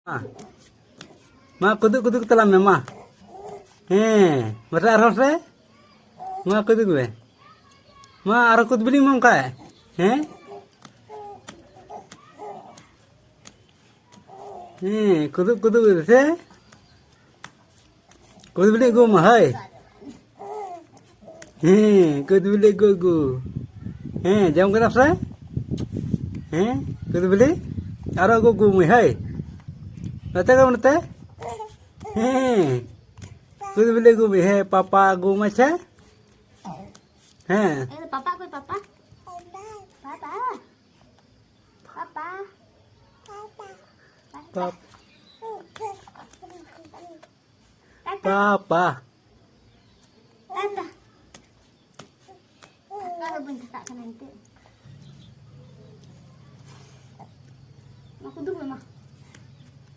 Ah, ma kuduk telam ya ma. Mata arah re? Ma kuduk be. Ma arah kuduk beli mau kae? Kuduk se? Kuduk beli gu ma hai. Kuduk beli gu. Jam kenapa se? Kuduk beli? Arah gu mu hai. Nate kamu nate? Kuduk beli gu mi hai. Papa gu macam? Papa koi papa. Papa. Papa. Papa. Tata. Kalau bentar tak nanti. Aku dulu mah.